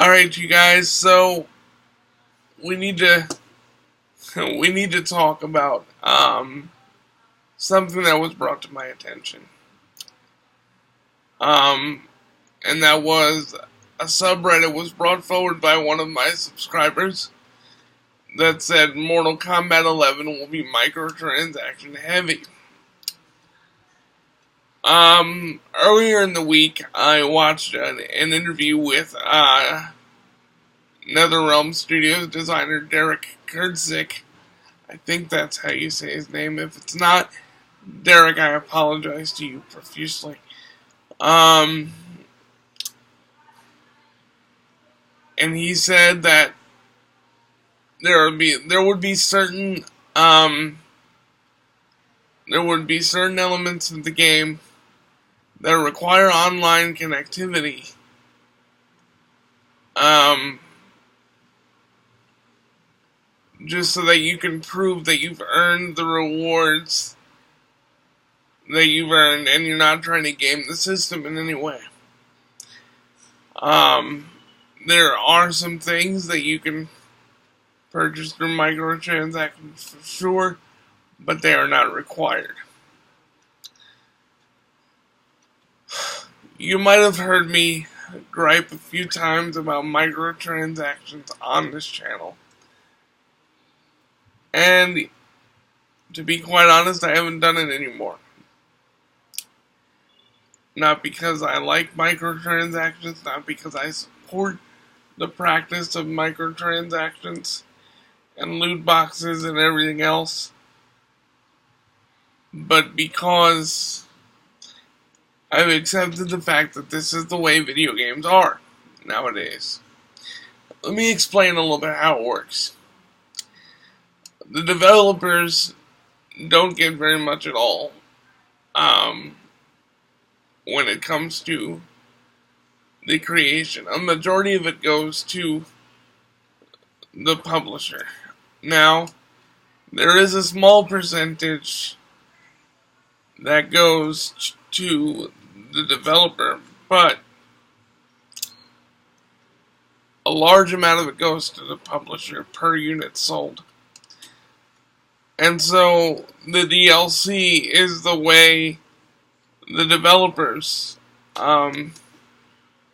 Alright, you guys, so we need to talk about something that was brought to my attention. And that was a subreddit was brought forward by one of my subscribers that said Mortal Kombat 11 will be microtransaction heavy. Earlier in the week, I watched an interview with NetherRealm Studios designer Derek Kurtzik. I think that's how you say his name. If it's not, Derek, I apologize to you profusely. And he said that there would be certain elements of the game that require online connectivity. Just so that you can prove that you've earned the rewards that you've earned and you're not trying to game the system in any way. There are some things that you can purchase through microtransactions for sure, but they are not required. You might have heard me gripe a few times about microtransactions on this channel. And to be quite honest, I haven't done it anymore. Not because I like microtransactions, not because I support the practice of microtransactions and loot boxes and everything else, but because I've accepted the fact that this is the way video games are nowadays. Let me explain a little bit how it works. The developers don't get very much at all when it comes to the creation. A majority of it goes to the publisher. Now, there is a small percentage that goes to the developer, but a large amount of it goes to the publisher per unit sold. And so the DLC is the way the developers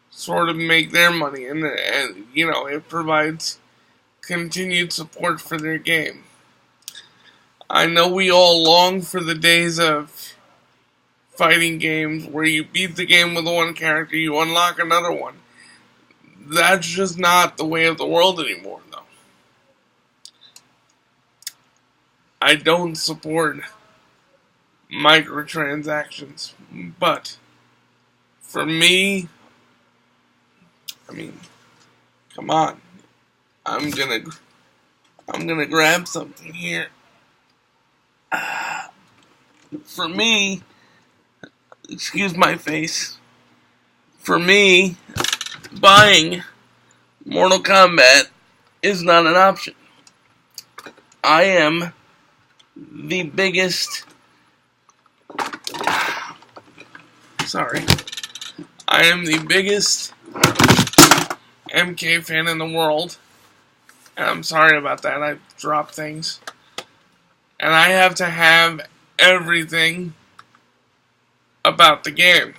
sort of make their money, and it provides continued support for their game. I know we all long for the days of fighting games where you beat the game with one character, you unlock another one. That's just not the way of the world anymore, though. I don't support microtransactions, but for me, come on. I'm gonna grab something here. For me, excuse my face. For me, buying Mortal Kombat is not an option. I am the biggest MK fan in the world. And I'm sorry about that, I dropped things. And I have to have everything about the game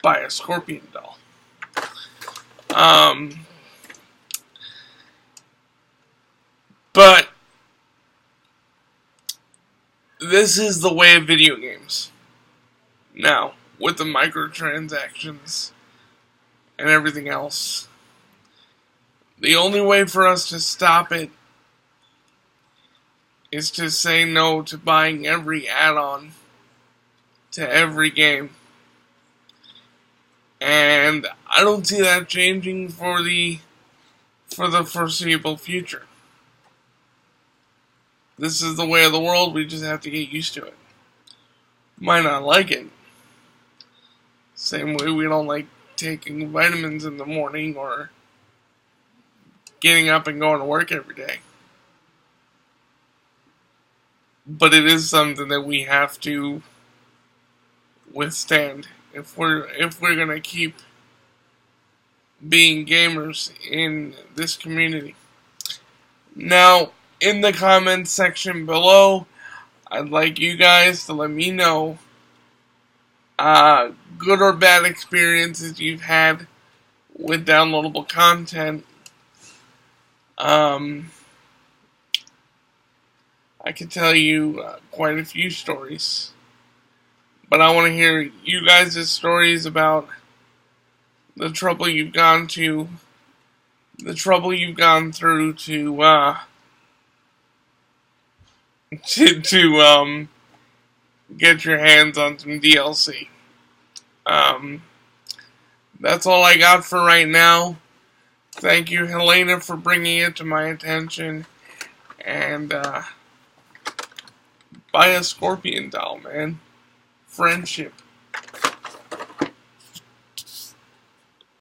by a Scorpion doll. But this is the way of video games now, with the microtransactions and everything else. The only way for us to stop it is to say no to buying every add-on to every game. And I don't see that changing for the foreseeable future. This is the way of the world, we just have to get used to it. Might not like it. Same way we don't like taking vitamins in the morning or getting up and going to work every day. But it is something that we have to withstand if we're gonna keep being gamers in this community. Now, in the comments section below, I'd like you guys to let me know good or bad experiences you've had with downloadable content. I can tell you quite a few stories, but I want to hear you guys' stories about the trouble you've gone through to get your hands on some DLC. That's all I got for right now. Thank you, Helena, for bringing it to my attention. And buy a Scorpion doll, man. Friendship.